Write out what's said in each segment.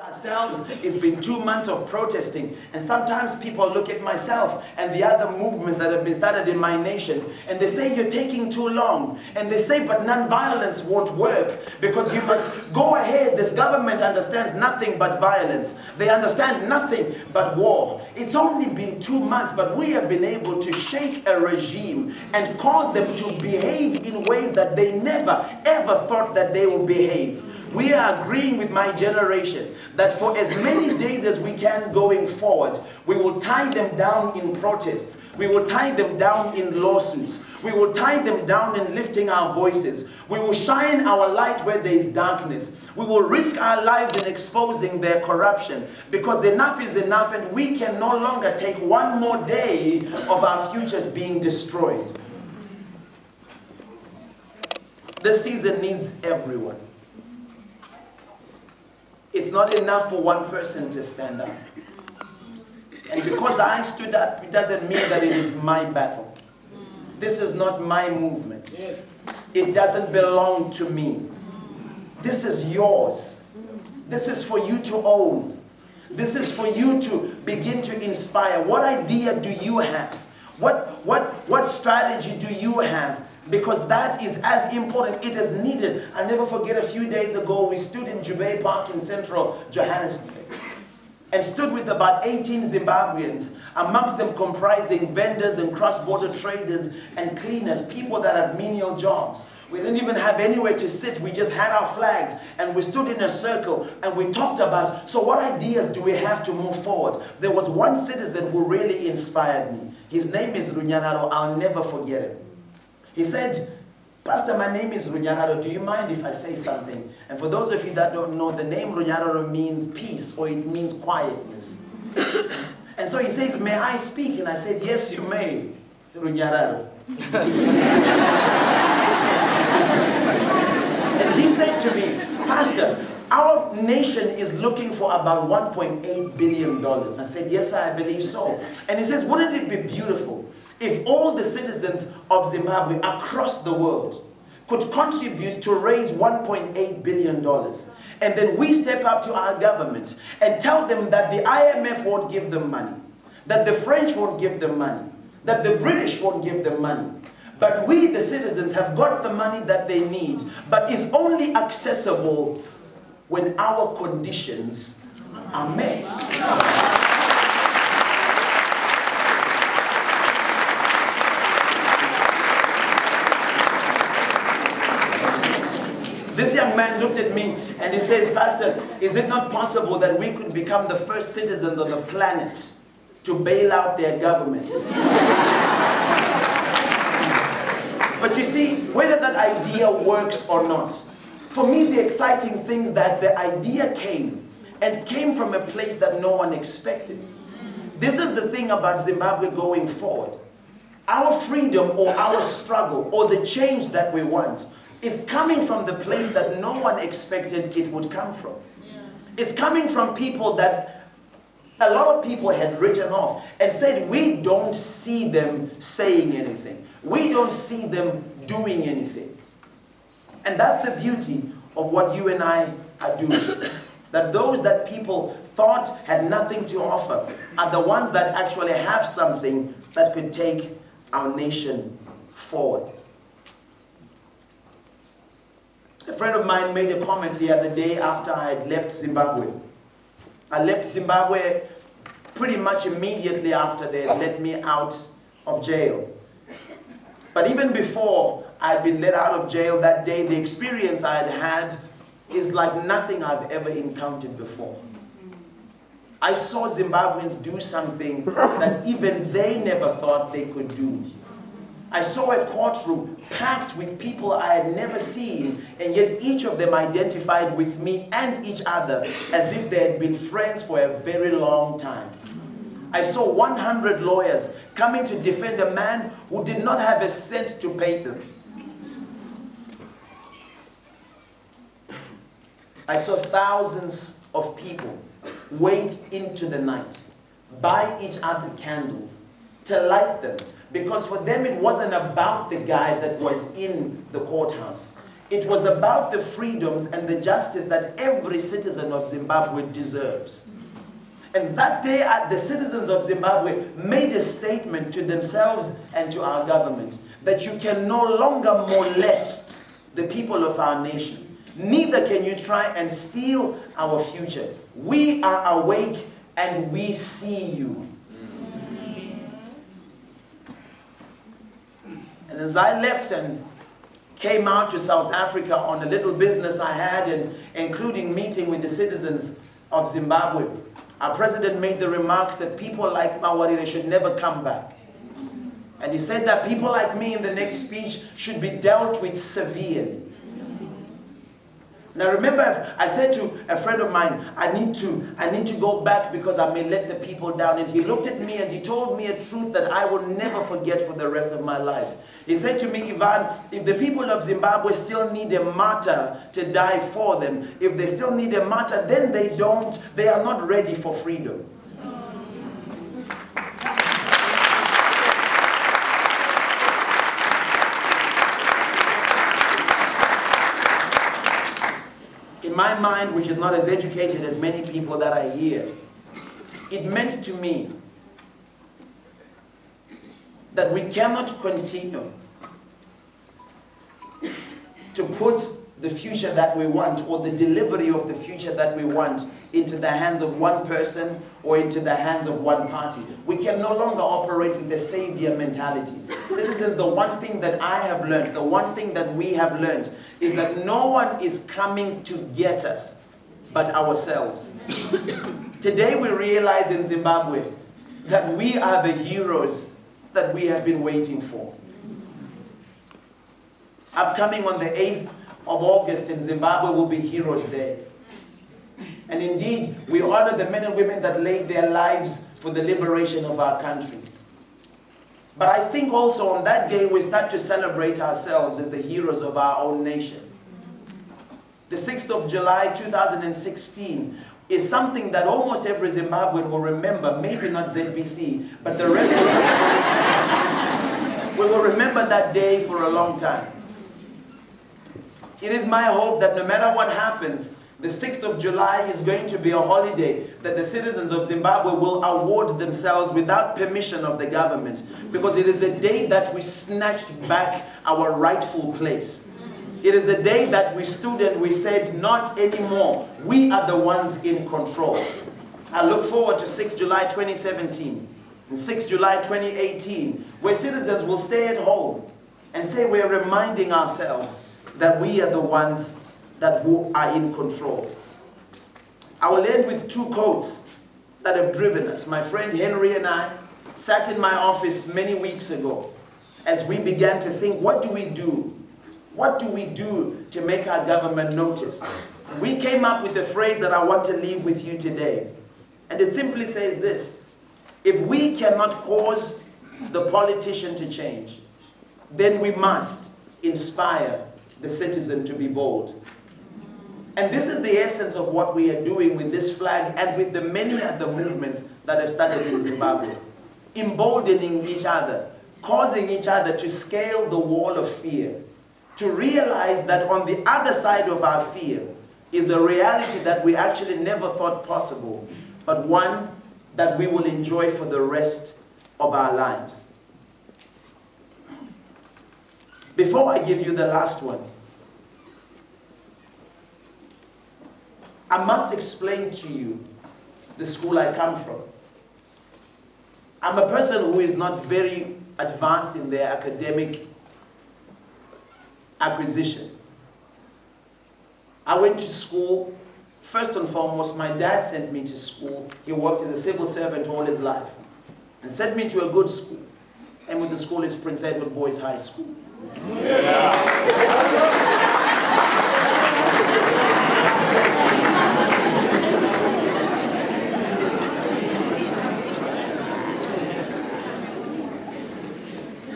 ourselves, it's been 2 months of protesting, and sometimes people look at myself and the other movements that have been started in my nation, and they say you're taking too long, and they say but non-violence won't work because you must go ahead. This government understands nothing but violence. They understand nothing but war. It's only been 2 months, but we have been able to shake a regime and cause them to behave in ways that they never ever thought that they would behave. We are agreeing with my generation that for as many days as we can going forward, we will tie them down in protests. We will tie them down in lawsuits. We will tie them down in lifting our voices. We will shine our light where there is darkness. We will risk our lives in exposing their corruption, because enough is enough, and we can no longer take one more day of our futures being destroyed. This season needs everyone. It's not enough for one person to stand up. And because I stood up, it doesn't mean that it is my battle. This is not my movement. It doesn't belong to me. This is yours. This is for you to own. This is for you to begin to inspire. What idea do you have? What strategy do you have? Because that is as important. It is needed. I'll never forget, a few days ago, we stood in Jubei Park in central Johannesburg and stood with about 18 Zimbabweans, amongst them comprising vendors and cross-border traders and cleaners, people that have menial jobs. We didn't even have anywhere to sit. We just had our flags, and we stood in a circle and we talked about, so what ideas do we have to move forward? There was one citizen who really inspired me. His name is Runyararo. I'll never forget it. He said, "Pastor, my name is Runyararo. Do you mind if I say something?" And for those of you that don't know, the name Runyararo means peace, or it means quietness. And so he says, "May I speak?" And I said, "Yes, you may, Runyararo." And he said to me, "Pastor, our nation is looking for about $1.8 billion. I said, "Yes, I believe so." And he says, "Wouldn't it be beautiful if all the citizens of Zimbabwe across the world could contribute to raise $1.8 billion? And then we step up to our government and tell them that the IMF won't give them money, that the French won't give them money, that the British won't give them money. But we, the citizens, have got the money that they need, but is only accessible when our conditions are met." This young man looked at me and he says, "Pastor, is it not possible that we could become the first citizens on the planet to bail out their government?" But you see, whether that idea works or not, for me the exciting thing is that the idea came, and came from a place that no one expected. This is the thing about Zimbabwe going forward. Our freedom, or our struggle, or the change that we want, is coming from the place that no one expected it would come from. It's coming from people that a lot of people had written off and said, "We don't see them saying anything. We don't see them doing anything." And that's the beauty of what you and I are doing. That those that people thought had nothing to offer are the ones that actually have something that could take our nation forward. A friend of mine made a comment the other day after I had left Zimbabwe. I left Zimbabwe pretty much immediately after they had let me out of jail. But even before I had been let out of jail that day, the experience I had had is like nothing I've ever encountered before. I saw Zimbabweans do something that even they never thought they could do. I saw a courtroom packed with people I had never seen, and yet each of them identified with me and each other as if they had been friends for a very long time. I saw 100 lawyers coming to defend a man who did not have a cent to pay them. I saw thousands of people wait into the night, buy each other candles, to light them, because for them it wasn't about the guy that was in the courthouse. It was about the freedoms and the justice that every citizen of Zimbabwe deserves. And that day, the citizens of Zimbabwe made a statement to themselves and to our government that you can no longer molest the people of our nation. Neither can you try and steal our future. We are awake and we see you. And as I left and came out to South Africa on a little business I had, and including meeting with the citizens of Zimbabwe, our president made the remarks that people like Mawarire should never come back. And he said that people like me in the next speech should be dealt with severely. And I remember I said to a friend of mine, I need to go back because I may let the people down. And he looked at me and he told me a truth that I will never forget for the rest of my life. He said to me, Ivan, if the people of Zimbabwe still need a martyr to die for them, if they still need a martyr, then they are not ready for freedom. In my mind, which is not as educated as many people that I hear, it meant to me that we cannot continue to put the future that we want, or the delivery of the future that we want, into the hands of one person or into the hands of one party. We can no longer operate with the savior mentality. Citizens, the one thing that I have learned, the one thing that we have learned, is that no one is coming to get us but ourselves. Today we realize in Zimbabwe that we are the heroes that we have been waiting for. Upcoming on the 8th of August in Zimbabwe will be Heroes Day. And indeed, we honor the men and women that laid their lives for the liberation of our country. But I think also on that day we start to celebrate ourselves as the heroes of our own nation. The 6th of July 2016 is something that almost every Zimbabwean will remember, maybe not ZBC, but the rest of us we will remember that day for a long time. It is my hope that no matter what happens, the 6th of July is going to be a holiday that the citizens of Zimbabwe will award themselves without permission of the government, because it is a day that we snatched back our rightful place. It is a day that we stood and we said, not anymore. We are the ones in control. I look forward to 6th July 2017 and 6th July 2018, where citizens will stay at home and say we're reminding ourselves that we are the ones who are in control. I will end with two quotes that have driven us. My friend Henry and I sat in my office many weeks ago as we began to think, what do we do? What do we do to make our government notice? We came up with a phrase that I want to leave with you today. And it simply says this: if we cannot cause the politician to change, then we must inspire the citizen to be bold. And this is the essence of what we are doing with this flag and with the many other movements that have started in Zimbabwe. Emboldening each other, causing each other to scale the wall of fear, to realize that on the other side of our fear is a reality that we actually never thought possible, but one that we will enjoy for the rest of our lives. Before I give you the last one, I must explain to you the school I come from. I'm a person who is not very advanced in their academic acquisition. I went to school, first and foremost, my dad sent me to school. He worked as a civil servant all his life and sent me to a good school. And with the school is Prince Edward Boys High School.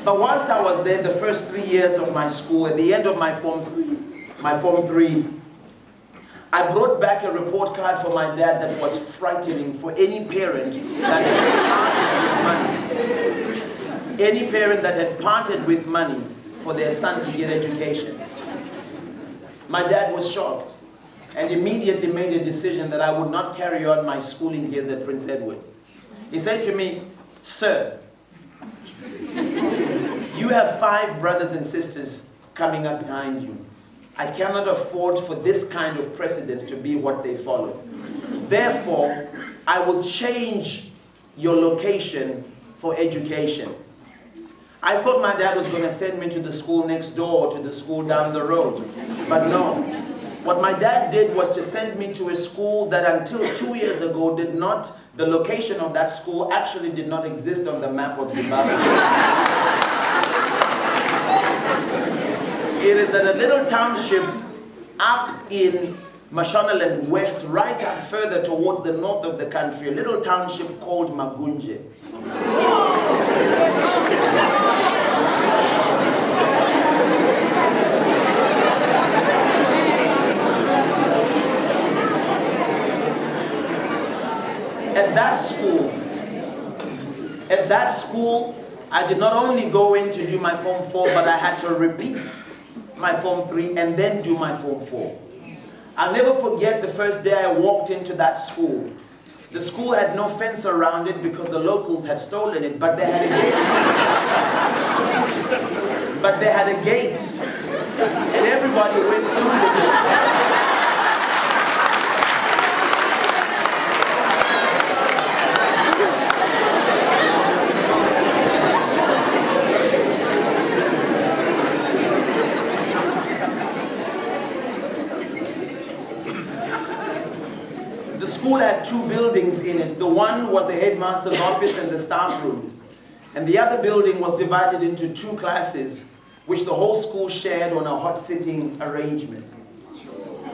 But whilst I was there, the first 3 years of my school, at the end of my Form 3, I brought back a report card for my dad that was frightening for any parent that had parted with money. Any parent that had parted with money for their son to get education. My dad was shocked and immediately made a decision that I would not carry on my schooling here at Prince Edward. He said to me, "Sir, you have 5 brothers and sisters coming up behind you. I cannot afford for this kind of precedence to be what they follow. Therefore, I will change your location for education." I thought my dad was going to send me to the school next door or to the school down the road. But no. What my dad did was to send me to a school that until 2 years ago the location of that school actually did not exist on the map of Zimbabwe. It is at a little township up in Mashonaland West, right up further towards the north of the country, a little township called Magunje. At that school, I did not only go in to do my Form 4, but I had to repeat my Form 3 and then do my Form 4. I'll never forget the first day I walked into that school. The school had no fence around it because the locals had stolen it, but they had a gate. But they had a gate. And everybody went through the gate. The school had 2 buildings in it. The one was the headmaster's office and the staff room. And the other building was divided into 2 classes, which the whole school shared on a hot sitting arrangement.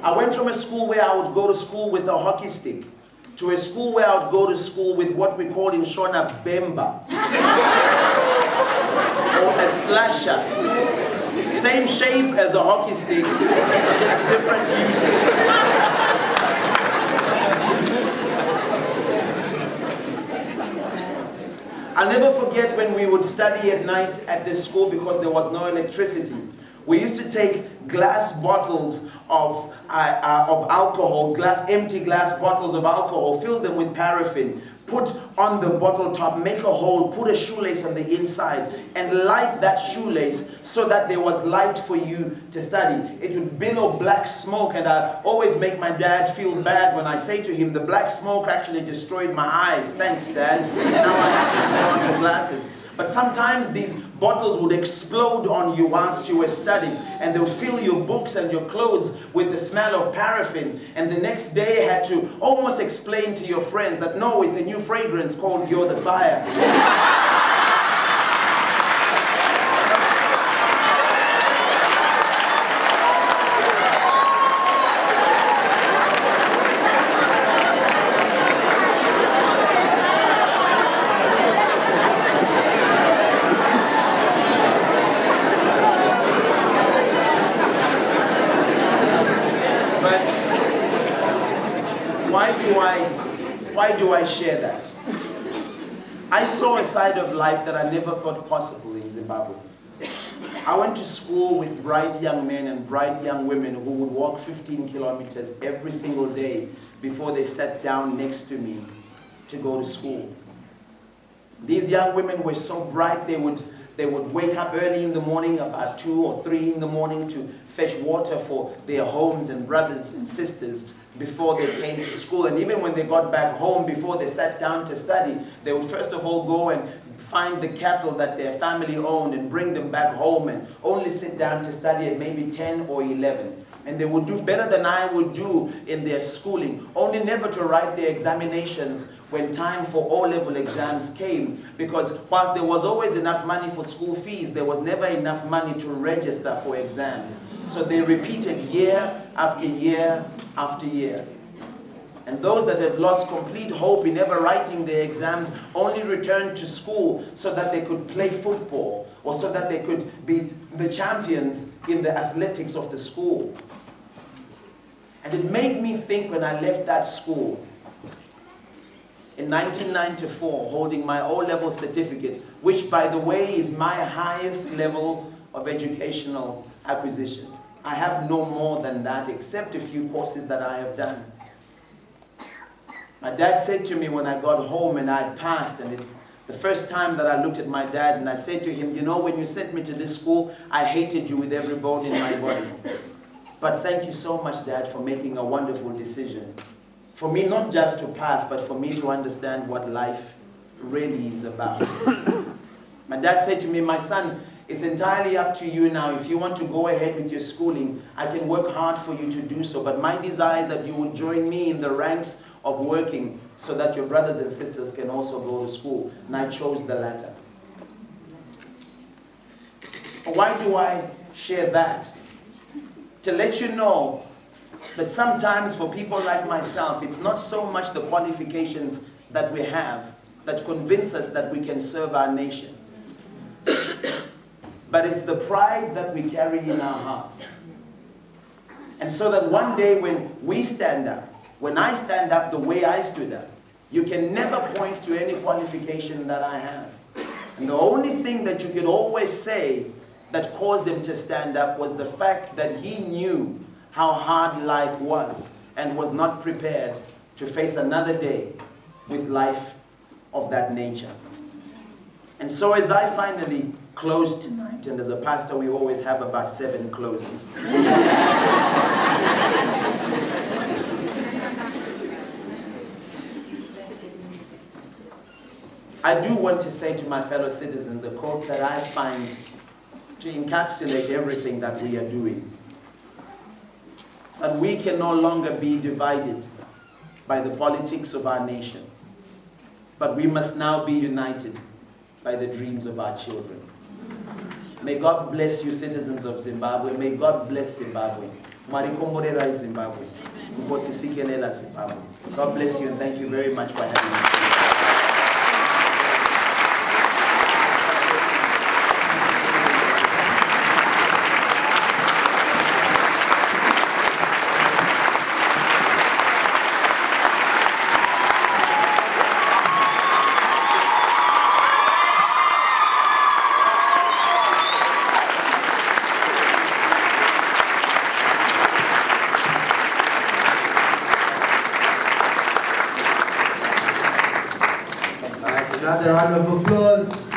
I went from a school where I would go to school with a hockey stick to a school where I would go to school with what we call in Shona Bemba, or a slasher. Same shape as a hockey stick, just different uses. I'll never forget when we would study at night at this school because there was no electricity. We used to take glass bottles of alcohol, empty glass bottles of alcohol, fill them with paraffin, put on the bottle top, make a hole, put a shoelace on the inside, and light that shoelace so that there was light for you to study. It would billow black smoke, and I always make my dad feel bad when I say to him, "The black smoke actually destroyed my eyes. Thanks, Dad." Now I have to put on the glasses. But sometimes these bottles would explode on you whilst you were studying, and they would fill your books and your clothes with the smell of paraffin. And the next day I had to almost explain to your friends that no, it's a new fragrance called You're the Fire. Why do I share that? I saw a side of life that I never thought possible in Zimbabwe. I went to school with bright young men and bright young women who would walk 15 kilometers every single day before they sat down next to me to go to school. These young women were so bright they would wake up early in the morning, about 2 or 3 in the morning, to fetch water for their homes and brothers and sisters before they came to school. And even when they got back home, before they sat down to study, they would first of all go and find the cattle that their family owned and bring them back home and only sit down to study at maybe 10 or 11. And they would do better than I would do in their schooling, only never to write their examinations when time for O-level exams came, because whilst there was always enough money for school fees, there was never enough money to register for exams. So they repeated year after year after year. And those that had lost complete hope in ever writing their exams only returned to school so that they could play football or so that they could be the champions in the athletics of the school. And it made me think when I left that school in 1994, holding my O-level certificate, which by the way is my highest level of educational acquisition. I have no more than that except a few courses that I have done. My dad said to me when I got home and I had passed, and it's the first time that I looked at my dad, and I said to him, you know, when you sent me to this school, I hated you with every bone in my body. But thank you so much, Dad, for making a wonderful decision. For me not just to pass, but for me to understand what life really is about. My dad said to me, my son, it's entirely up to you now. If you want to go ahead with your schooling, I can work hard for you to do so. But my desire is that you will join me in the ranks of working so that your brothers and sisters can also go to school. And I chose the latter. Why do I share that? To let you know that sometimes for people like myself, it's not so much the qualifications that we have that convince us that we can serve our nation. But it's the pride that we carry in our hearts. And so that one day when we stand up, when I stand up the way I stood up, you can never point to any qualification that I have. And the only thing that you could always say that caused him to stand up was the fact that he knew how hard life was and was not prepared to face another day with life of that nature. And so as I finally close tonight, and as a pastor we always have about 7 closings. I do want to say to my fellow citizens a quote that I find to encapsulate everything that we are doing. That we can no longer be divided by the politics of our nation, but we must now be united by the dreams of our children. May God bless you, citizens of Zimbabwe. May God bless Zimbabwe. Zimbabwe. God bless you and thank you very much for having me. Another round of applause.